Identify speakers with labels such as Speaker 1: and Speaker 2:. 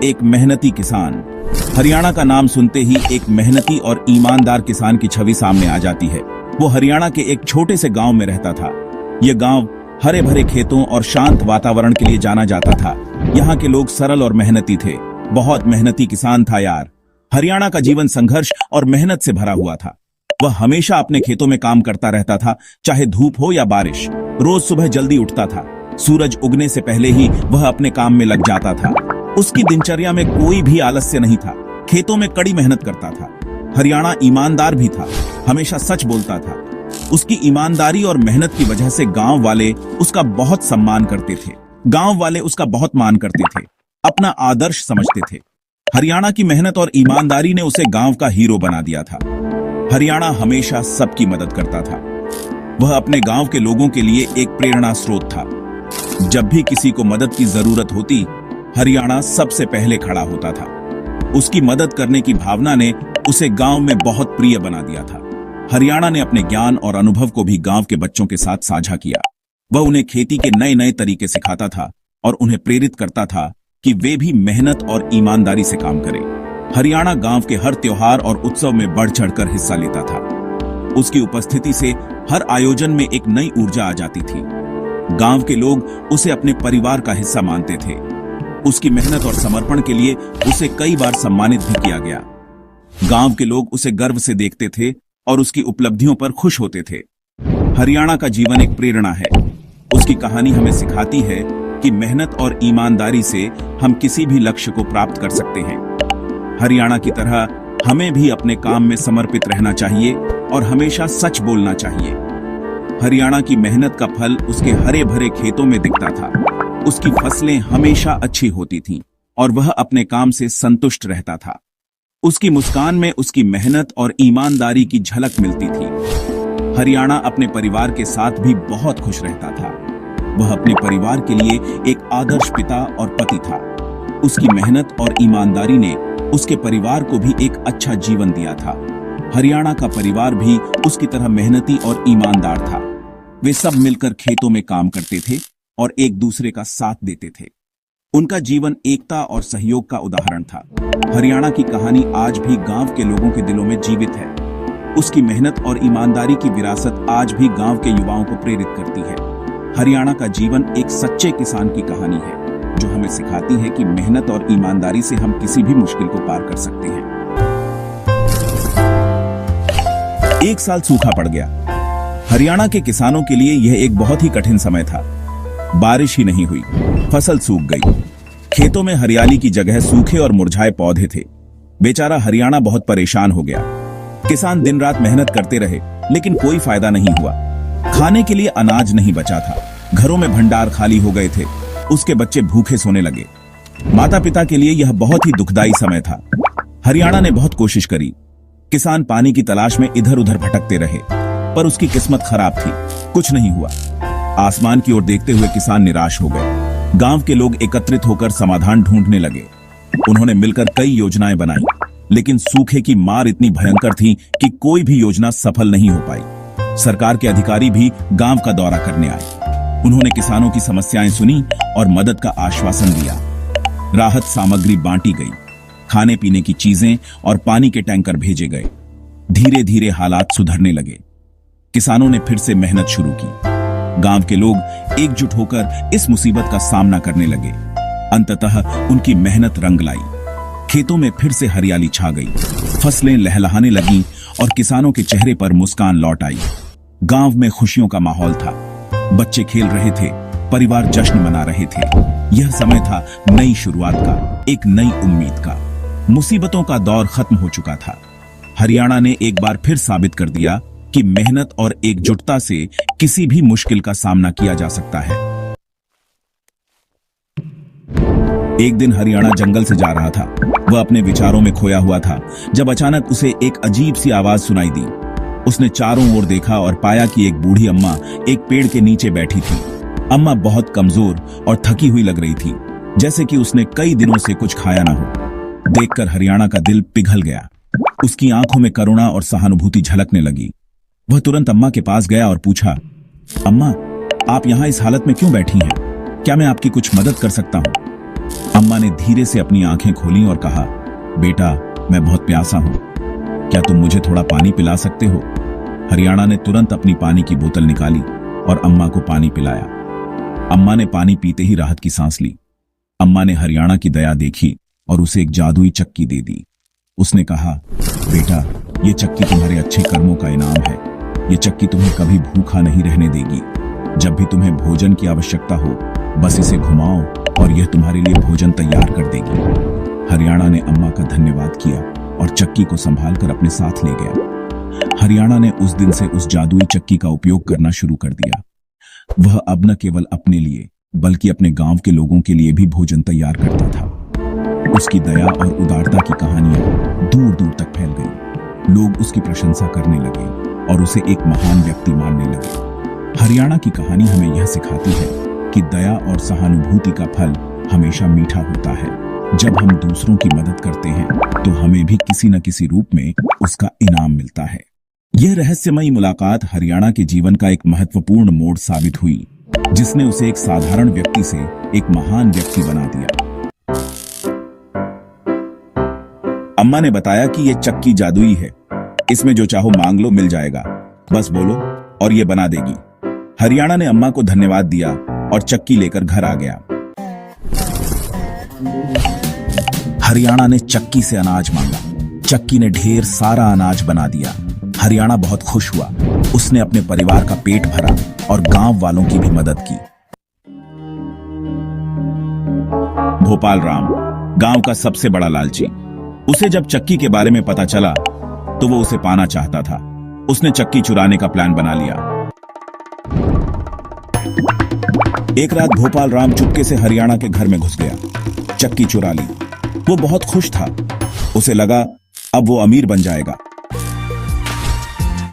Speaker 1: एक मेहनती किसान। हरियाणा का नाम सुनते ही एक मेहनती और ईमानदार किसान की छवि सामने आ जाती है। वो हरियाणा के एक छोटे से गांव में रहता था। यह गांव हरे भरे खेतों और शांत वातावरण के लिए जाना जाता था। यहाँ के लोग सरल और मेहनती थे। बहुत मेहनती किसान था यार। हरियाणा का जीवन संघर्ष और मेहनत से भरा हुआ था। वह हमेशा अपने खेतों में काम करता रहता था, चाहे धूप हो या बारिश। रोज सुबह जल्दी उठता था। सूरज उगने से पहले ही वह अपने काम में लग जाता था। उसकी दिनचर्या में कोई भी आलस्य नहीं था। खेतों में कड़ी मेहनत करता था। हरियाणा ईमानदार भी था, हमेशा सच बोलता था। उसकी ईमानदारी और मेहनत की वजह से गांव वाले उसका बहुत सम्मान करते थे। गांव वाले उसका बहुत मान करते थे, अपना आदर्श समझते थे। हरियाणा की मेहनत और ईमानदारी ने उसे गांव का हीरो बना दिया था। हरियाणा हमेशा सबकी मदद करता था। वह अपने गांव के लोगों के लिए एक प्रेरणा स्रोत था। जब भी किसी को मदद की जरूरत होती, हरियाणा सबसे पहले खड़ा होता था। उसकी मदद करने की भावना ने उसे गांव में बहुत प्रिय बना दिया था। हरियाणा ने अपने ज्ञान और अनुभव को भी गांव के बच्चों के साथ साझा किया। वह उन्हें खेती के नए नए तरीके सिखाता था और उन्हें प्रेरित करता था कि वे भी मेहनत और ईमानदारी से काम करें। हरियाणा गांव के हर त्योहार और उत्सव में बढ़ चढ़कर हिस्सा लेता था। उसकी उपस्थिति से हर आयोजन में एक नई ऊर्जा आ जाती थी। गांव के लोग उसे अपने परिवार का हिस्सा मानते थे। उसकी मेहनत और समर्पण के लिए उसे कई बार सम्मानित भी किया गया। गांव के लोग उसे गर्व से देखते थे और उसकी उपलब्धियों पर खुश होते थे। हरियाणा का जीवन एक प्रेरणा है। उसकी कहानी हमें सिखाती है कि मेहनत और ईमानदारी से हम किसी भी लक्ष्य को प्राप्त कर सकते हैं। हरियाणा की तरह हमें भी अपने काम में समर्पित रहना चाहिए और हमेशा सच बोलना चाहिए। हरियाणा की मेहनत का फल उसके हरे भरे खेतों में दिखता था। उसकी फसलें हमेशा अच्छी होती थीं और वह अपने काम से संतुष्ट रहता था। उसकी मुस्कान में उसकी मेहनत और ईमानदारी की झलक मिलती थी। हरियाणा अपने परिवार के साथ भी बहुत खुश रहता था। वह अपने परिवार के लिए एक आदर्श पिता और पति था। उसकी मेहनत और ईमानदारी ने उसके परिवार को भी एक अच्छा जीवन दिया था। हरियाणा का परिवार भी उसकी तरह मेहनती और ईमानदार था। वे सब मिलकर खेतों में काम करते थे और एक दूसरे का साथ देते थे। उनका जीवन एकता और सहयोग का उदाहरण था। हरियाणा की कहानी आज भी गांव के लोगों के दिलों में जीवित है। उसकी मेहनत और ईमानदारी की विरासत आज भी गांव के युवाओं को प्रेरित करती है। हरियाणा का जीवन एक सच्चे किसान की कहानी है, जो हमें सिखाती है कि मेहनत और ईमानदारी से हम किसी भी मुश्किल को पार कर सकते हैं। एक साल सूखा पड़ गया। हरियाणा के किसानों के लिए यह एक बहुत ही कठिन समय था। बारिश ही नहीं हुई, फसल सूख गई। खेतों में हरियाली की जगह सूखे और मुरझाए पौधे थे। बेचारा हरियाणा बहुत परेशान हो गया। किसान दिन रात मेहनत करते रहे, लेकिन कोई फायदा नहीं हुआ। खाने के लिए अनाज नहीं बचा था। घरों में भंडार खाली हो गए थे। उसके बच्चे भूखे सोने लगे। माता पिता के लिए यह बहुत ही दुखदाई समय था। हरियाणा ने बहुत कोशिश करी। किसान पानी की तलाश में इधर उधर भटकते रहे, पर उसकी किस्मत खराब थी। कुछ नहीं हुआ। आसमान की ओर देखते हुए किसान निराश हो गए। गांव के लोग एकत्रित होकर समाधान ढूंढने लगे। उन्होंने मिलकर कई योजनाएं बनाई, लेकिन सूखे की मार इतनी भयंकर थी कि कोई भी योजना सफल नहीं हो पाई। सरकार के अधिकारी भी गांव का दौरा करने आए। उन्होंने किसानों की समस्याएं सुनी और मदद का आश्वासन दिया। राहत सामग्री बांटी गई। खाने पीने की चीजें और पानी के टैंकर भेजे गए। धीरे धीरे हालात सुधरने लगे। किसानों ने फिर से मेहनत शुरू की। गांव के लोग एकजुट होकर इस मुसीबत का सामना करने लगे। अंततः उनकी मेहनत रंग लाई। खेतों में फिर से हरियाली छा गई। फसलें लहलहाने लगीं और किसानों के चेहरे पर मुस्कान लौट आई। गांव में खुशियों का माहौल था। बच्चे खेल रहे थे, परिवार जश्न मना रहे थे। यह समय था नई शुरुआत का, एक नई उम्मीद का। मुसीबतों का दौर खत्म हो चुका था। हरियाणा ने एक बार फिर साबित कर दिया कि मेहनत और एकजुटता से किसी भी मुश्किल का सामना किया जा सकता है। एक दिन हरियाणा जंगल से जा रहा था। वह अपने विचारों में खोया हुआ था, जब अचानक उसे एक अजीब सी आवाज सुनाई दी। उसने चारों ओर देखा और पाया कि एक बूढ़ी अम्मा एक पेड़ के नीचे बैठी थी। अम्मा बहुत कमजोर और थकी हुई लग रही थी, जैसे कि उसने कई दिनों से कुछ खाया ना हो। देखकर हरियाणा का दिल पिघल गया। उसकी आंखों में करुणा और सहानुभूति झलकने लगी। वह तुरंत अम्मा के पास गया और पूछा, अम्मा, आप यहाँ इस हालत में क्यों बैठी हैं? क्या मैं आपकी कुछ मदद कर सकता हूँ? अम्मा ने धीरे से अपनी आंखें खोली और कहा, बेटा, मैं बहुत प्यासा हूं, क्या तुम मुझे थोड़ा पानी पिला सकते हो? हरियाणा ने तुरंत अपनी पानी की बोतल निकाली और अम्मा को पानी पिलाया। अम्मा ने पानी पीते ही राहत की सांस ली। अम्मा ने हरियाणा की दया देखी और उसे एक जादुई चक्की दे दी। उसने कहा, बेटा, ये चक्की तुम्हारे अच्छे कर्मों का इनाम है। ये चक्की तुम्हें कभी भूखा नहीं रहने देगी। जब भी तुम्हें भोजन की आवश्यकता हो, बस इसे घुमाओ और यह तुम्हारे लिए भोजन तैयार कर देगी। हरियाणा ने अम्मा का धन्यवाद किया और चक्की को संभाल कर अपने साथ ले गया। हरियाणा ने उस दिन से उस जादुई चक्की का उपयोग करना शुरू कर दिया। वह अब न केवल अपने लिए बल्कि अपने गांव के लोगों के लिए भी भोजन तैयार करता था। उसकी दया और उदारता की कहानियां दूर दूर तक फैल गई। लोग उसकी प्रशंसा करने लगे और उसे एक महान व्यक्ति मानने लगे। हरियाणा की कहानी हमें यह सिखाती है कि दया और सहानुभूति का फल हमेशा मीठा होता है। जब हम दूसरों की मदद करते हैं तो हमें भी किसी न किसी रूप में उसका इनाम मिलता है। यह रहस्यमयी मुलाकात हरियाणा के जीवन का एक महत्वपूर्ण मोड़ साबित हुई, जिसने उसे एक साधारण व्यक्ति से एक महान व्यक्ति बना दिया। अम्मा ने बताया कि यह चक्की जादुई है, इसमें जो चाहो मांग लो, मिल जाएगा, बस बोलो और ये बना देगी। हरियाणा ने अम्मा को धन्यवाद दिया और चक्की लेकर घर आ गया। हरियाणा ने चक्की से अनाज मांगा। चक्की ने ढेर सारा अनाज बना दिया। हरियाणा बहुत खुश हुआ। उसने अपने परिवार का पेट भरा और गांव वालों की भी मदद की। भोपाल राम, गांव का सबसे बड़ा लालची। उसे जब चक्की के बारे में पता चला तो वो उसे पाना चाहता था। उसने चक्की चुराने का प्लान बना लिया। एक रात भोपाल राम चुपके से हरियाणा के घर में घुस गया। चक्की चुरा ली। वो बहुत खुश था। उसे लगा अब वो अमीर बन जाएगा।